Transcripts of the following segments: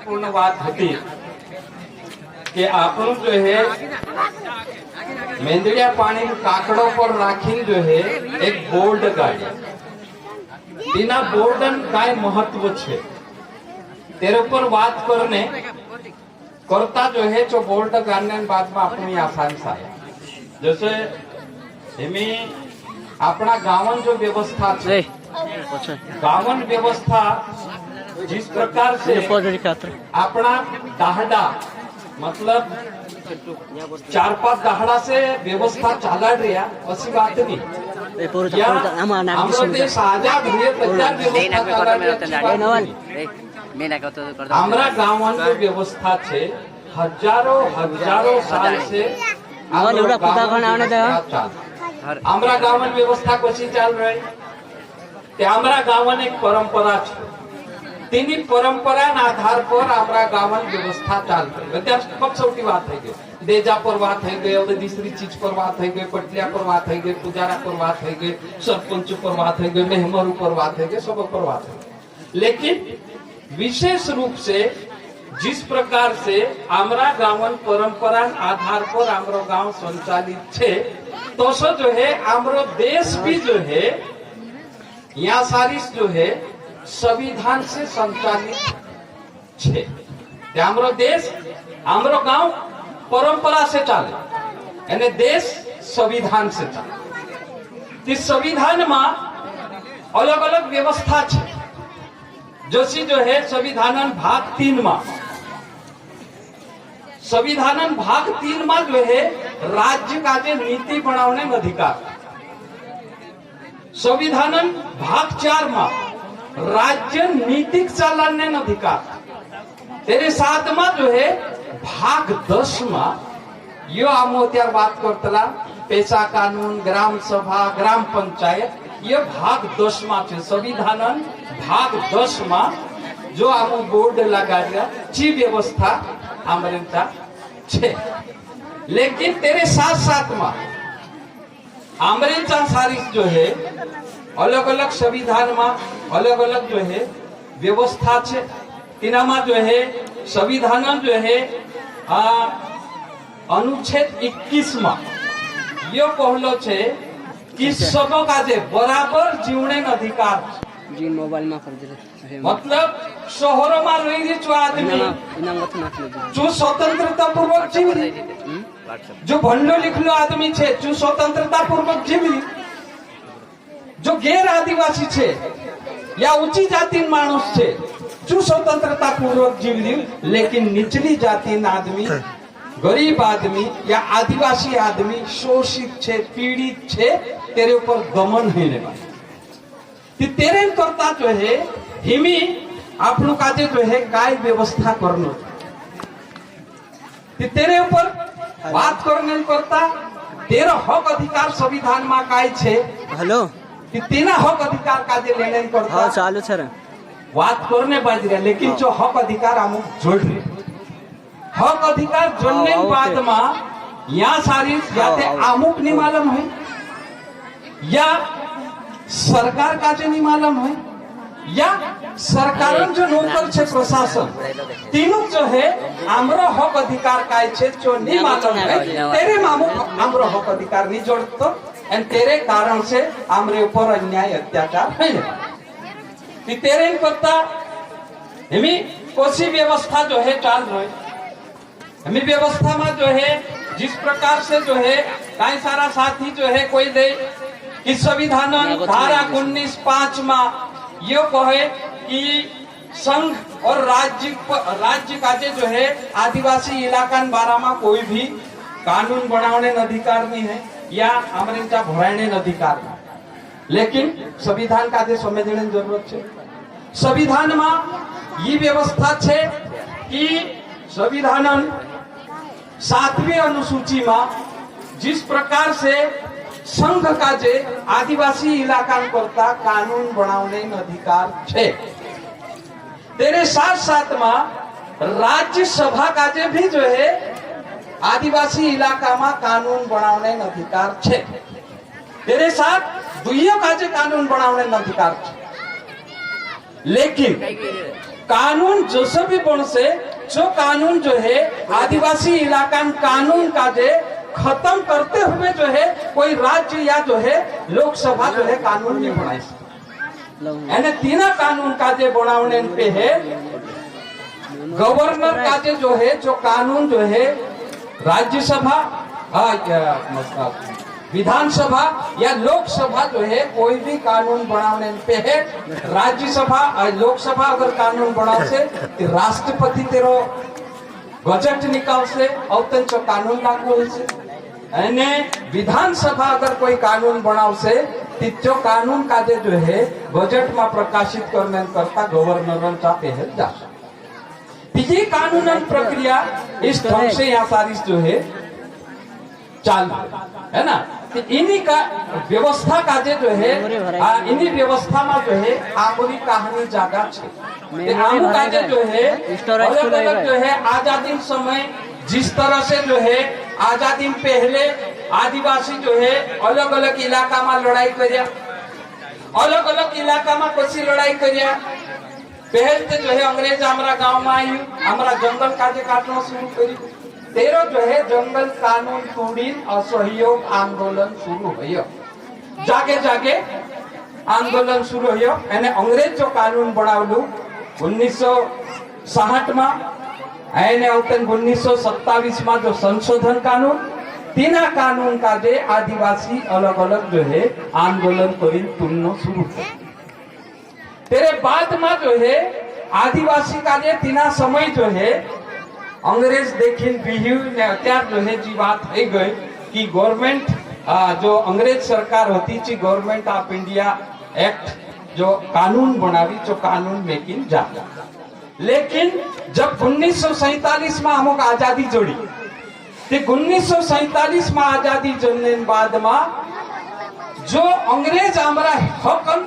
महत्वपूर्ण बात होती कि આપણું जो है मेंदड़िया पानी काकड़ों पर राखी जो है एक बोर्ड काढी तेना बोर्डन काय महत्व छे तेरे पर बात करने करता जो है जो बोर्ड काढने बाद में अपनी आसान सा जैसे हमें अपना गावन जो व्यवस्था छे गावन व्यवस्था जिस प्रकार से अपना दाहड़ा मतलब 4-5 दाहड़ा से व्यवस्था चाला रहा ऐसी बात नहीं देश आजाद हुए व्यवस्था हमारा गाँव जो व्यवस्था है हजारों साल से हमारा गाँव व्यवस्था कशी चाल रही हमारा गाँव एक परंपरा है तेनी परंपरा आधार पर हमारा गाँव व्यवस्था चाल रही पक्षवटी बात है गई देजा पर बात है गई दूसरी चीज पर बात है गई पटलिया पर बात है गई पुजारा पर बात है गई सरपंच पर बात है गई मेहमरू पर बात है गई सब पर बात है लेकिन विशेष रूप से जिस प्रकार से हमारा गाँव परंपरा आधार पर हमारा गाँव संचालित है तो सो जो है हमारो देश भी जो है यहाँ सारी जो है संविधान से संचालित है हमारो देश हमारो गाँव परंपरा से चले यानी देश संविधान से चले इस संविधान में अलग अलग व्यवस्था है जैसी जो है संविधान भाग 3 में संविधान भाग 3 में जो है राज्य का जो नीति बनाने में अधिकार संविधान भाग 4 में राज्य नीतिक चालने में अधिकार तेरे साथ में जो है भाग 10 में यो हम त्यार बात करतला पेशा कानून ग्राम सभा ग्राम पंचायत ये भाग 10 में है संविधान भाग 10 में जो हम बोर्ड लगा दिया ची व्यवस्था हमारे छे लेकिन तेरे साथ साथ में हमारे सारी जो है अलग अलग संविधान में अलग अलग जो है व्यवस्था है तिनामा जो है संविधान जो है अनुच्छेद 21 में यो कहलो छे कि सबका जे बराबर जीवने अधिकार जी मोबाइल में कर दे मतलब शहरों में रही जो आदमी जो स्वतंत्रता पूर्वक जीवी जो भंडो लिखलो आदमी छे जो स्वतंत्रता पूर्वक जीवी जो गैर आदिवासी छे या ऊंची जाति मानुष छे जो स्वतंत्रता पूर्वक जीवी लेकिन निचली जाति आदमी गरीब आदमी या आदिवासी आदमी शोषित छे पीड़ित छे तेरे ऊपर दमन होने वाला तेरे करता जो है हिमी आप लोग का जो है काय व्यवस्था करना तेरे ऊपर बात करने करता तेरा हक अधिकार संविधान में काय छे हेलो तेना हक अधिकार का जे लेने करता हाँ चालू सर बात करने बाज रहा लेकिन जो हक अधिकार हम जोड़ रहे हक अधिकार जोड़ने बाद में यहाँ सारी जाते आमुक नहीं मालूम है या सरकार का जो नहीं मालूम है या सरकार जो नौकर छे प्रशासन तीनों जो है आमरो हक अधिकार का छे जो नहीं मालूम है तेरे मामुक आमरो हक अधिकार नहीं जोड़तो एंड तेरे कारण से आमरे ऊपर अन्याय अत्याचार है तेरे करता हमी कोसी व्यवस्था जो है चाल रही हमी व्यवस्था में जो है जिस प्रकार से जो है कई सारा साथी जो है कोई दे कि संविधान धारा 19(5) में ये कहे कि संघ और राज्य का जो है आदिवासी इलाका बारा में कोई भी कानून बनाने अधिकार नहीं है या हमारे भराने अधिकार नहीं लेकिन संविधान का समझने जरूरत है संविधान में ये व्यवस्था है कि संविधान 7वीं अनुसूची में जिस प्रकार से संघ का जे आदिवासी इलाका करता कानून बनाने अधिकार छे तेरे साथ साथ में राज्यसभा का जे भी जो है आदिवासी इलाका में कानून बनाने अधिकार छे तेरे साथ दुइयों का जे कानून बनाने अधिकार छे लेकिन कानून जैसे भी बन से जो कानून जो है आदिवासी इलाका में कानून का जो खत्म करते हुए जो है कोई राज्य या जो है लोकसभा जो है कानून नहीं बनाई यानी तीन कानून का जो बनाने पे है गवर्नर का जो है जो कानून जो है राज्यसभा विधानसभा या लोकसभा जो है कोई भी कानून बनाने पे है राज्यसभा और लोकसभा अगर कानून बनाव से तो राष्ट्रपति तेरो गजट निकाल से और जो कानून लागू हो से यानी विधानसभा अगर कोई कानून बनाव से तो जो कानून का जो है बजट में प्रकाशित करने करता गवर्नर चाहते है जा ये कानून प्रक्रिया इस ढंग से यहाँ सारी जो है चालू है ना। तो इन्हीं का व्यवस्था का जो है इन्हीं व्यवस्था में जो है आखिरी कहानी जागा का जो है अलग अलग जो है आजादी समय जिस तरह से जो है आजादी पहले आदिवासी जो है अलग अलग इलाका में लड़ाई करिया अलग अलग इलाका में कसी लड़ाई करिया पहल से जो है अंग्रेज हमारा गांव में आई हमारा जंगल काटे काटना शुरू करी तेरो जो है जंगल कानून तोड़ी असहयोग आंदोलन शुरू हो जागे जागे आंदोलन शुरू हो यानी अंग्रेज जो कानून बनावलू 1960 में यानी 1927 में जो संशोधन कानून तीना कानून का जे आदिवासी अलग अलग जो है आंदोलन करी तुलना शुरू कर तेरे बाद में जो है आदिवासी का जे तीना समय जो है अंग्रेज देखिन बिहू ने अत्यार जो है जी बात है गई कि गवर्नमेंट जो अंग्रेज सरकार होती थी गवर्नमेंट ऑफ इंडिया एक्ट जो कानून बनावी जो कानून मेकिंग जाता लेकिन जब 1947 में हमको आजादी जोड़ी तो 1947 में आजादी जोड़ने बाद में जो अंग्रेज हमारा हकन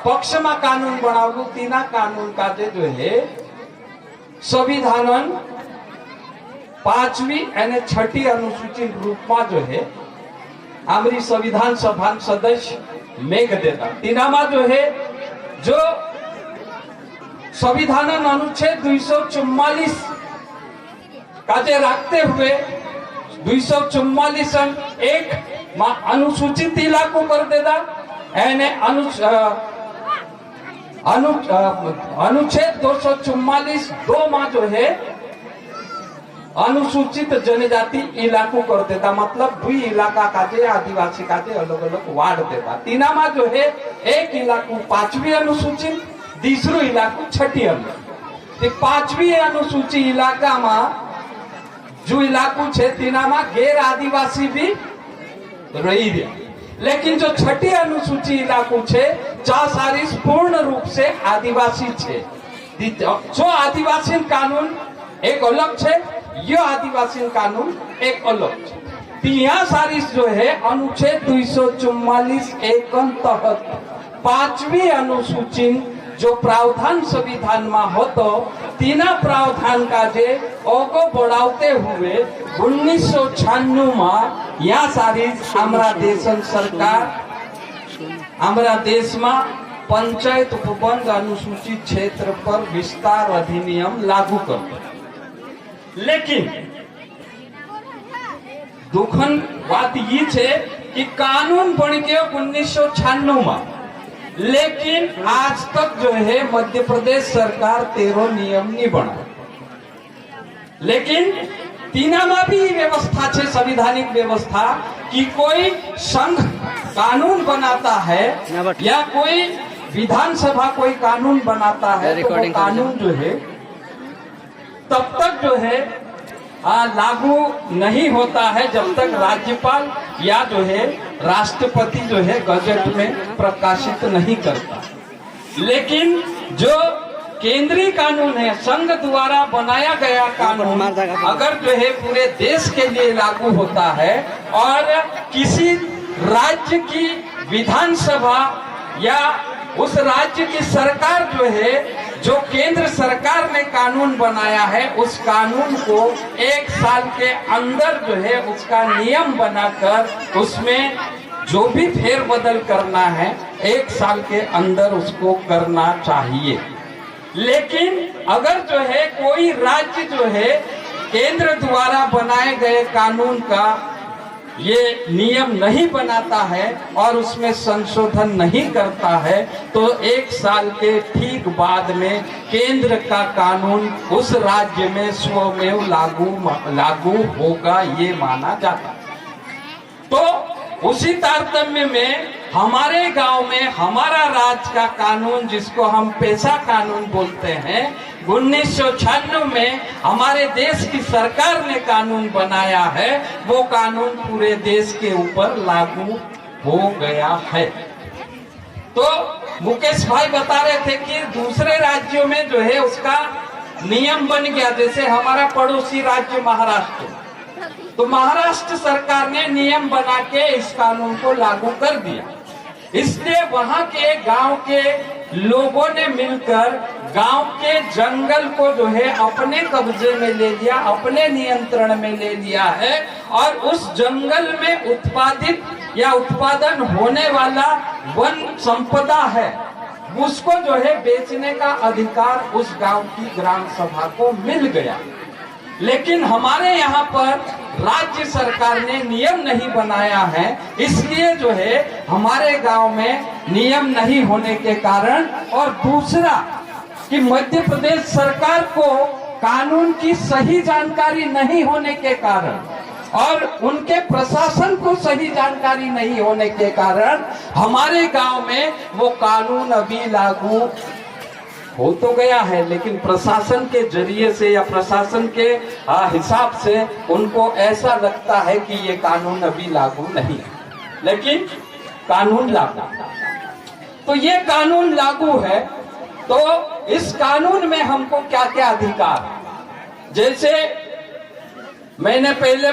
पक्ष में कानून बनावलू तीना कानून का जो है संविधान 5वीं यानी 6ठी अनुसूची रूप में जो है हमारी संविधान सभा सदस्य मेघ देता तीनामा जो है जो संविधान अनुच्छेद 244 का जे रखते हुए 244 एक अनुसूचित इलाकों कर देता यानी अनुच्छेद 244 2 में जो है अनुसूचित जनजाति इलाकों कर देता मतलब 2 इलाका का जे आदिवासी का जे अलग अलग वार्ड देता तीना में जो है एक इलाको 5वीं अनुसूची दूसरो इलाको 6ठी अनुसूची 5वीं अनुसूची इलाका में जो इलाको है तीना में गैर आदिवासी भी रही रहा लेकिन जो 6ठी अनुसूची इलाको है चा सारी पूर्ण रूप से आदिवासी है जो आदिवासी कानून एक अलग है ये आदिवासी कानून एक अलग है यहाँ सारी जो है अनुच्छेद 244 एक तहत 5वीं अनुसूची जो प्रावधान संविधान में हो तो तीना प्रावधान का जे ओको बढ़ाते हुए 1996 में यहाँ सारी हमारा देशन सरकार हमारा देश में पंचायत उपबंध अनुसूचित क्षेत्र पर विस्तार अधिनियम लागू कर लेकिन दुखन बात ये है कि कानून बन के 1996 में लेकिन आज तक जो है मध्य प्रदेश सरकार 13 नियम नहीं बना लेकिन तीना में भी व्यवस्था है संवैधानिक व्यवस्था कि कोई संघ कानून बनाता है या कोई विधानसभा कोई कानून बनाता है तो वो कानून जो है तब तक जो है लागू नहीं होता है जब तक राज्यपाल या जो है राष्ट्रपति जो है गजट में प्रकाशित नहीं करता लेकिन जो केंद्रीय कानून है संघ द्वारा बनाया गया कानून अगर जो है पूरे देश के लिए लागू होता है और किसी राज्य की विधानसभा या उस राज्य की सरकार जो है जो केंद्र सरकार ने कानून बनाया है उस कानून को 1 साल के अंदर जो है उसका नियम बनाकर उसमें जो भी फेरबदल करना है 1 साल के अंदर उसको करना चाहिए लेकिन अगर जो है कोई राज्य जो है केंद्र द्वारा बनाए गए कानून का ये नियम नहीं बनाता है और उसमें संशोधन नहीं करता है, तो 1 साल के ठीक बाद में केंद्र का कानून उस राज्य में स्वमेव लागू होगा, ये माना जाता है। तो उसी तारतम्य में हमारे गांव में हमारा राज्य का कानून, जिसको हम पेशा कानून बोलते हैं, 1996 में हमारे देश की सरकार ने कानून बनाया है, वो कानून पूरे देश के ऊपर लागू हो गया है। तो मुकेश भाई बता रहे थे कि दूसरे राज्यों में जो है उसका नियम बन गया, जैसे हमारा पड़ोसी राज्य महाराष्ट्र, तो महाराष्ट्र सरकार ने नियम बना के इस कानून को लागू कर दिया। इसलिए वहां के गांव के लोगों ने मिलकर गांव के जंगल को जो है अपने कब्जे में ले लिया, अपने नियंत्रण में ले लिया है, और उस जंगल में उत्पादित या उत्पादन होने वाला वन संपदा है, उसको जो है बेचने का अधिकार उस गांव की ग्राम सभा को मिल गया। लेकिन हमारे यहाँ पर राज्य सरकार ने नियम नहीं बनाया है, इसलिए जो है हमारे गांव में नियम नहीं होने के कारण, और दूसरा कि मध्य प्रदेश सरकार को कानून की सही जानकारी नहीं होने के कारण और उनके प्रशासन को सही जानकारी नहीं होने के कारण हमारे गांव में वो कानून अभी लागू हो तो गया है, लेकिन प्रशासन के जरिए से या प्रशासन के हिसाब से उनको ऐसा लगता है कि ये कानून अभी लागू नहीं है, लेकिन कानून लागू। तो ये कानून लागू है, तो इस कानून में हमको क्या क्या अधिकार, जैसे मैंने पहले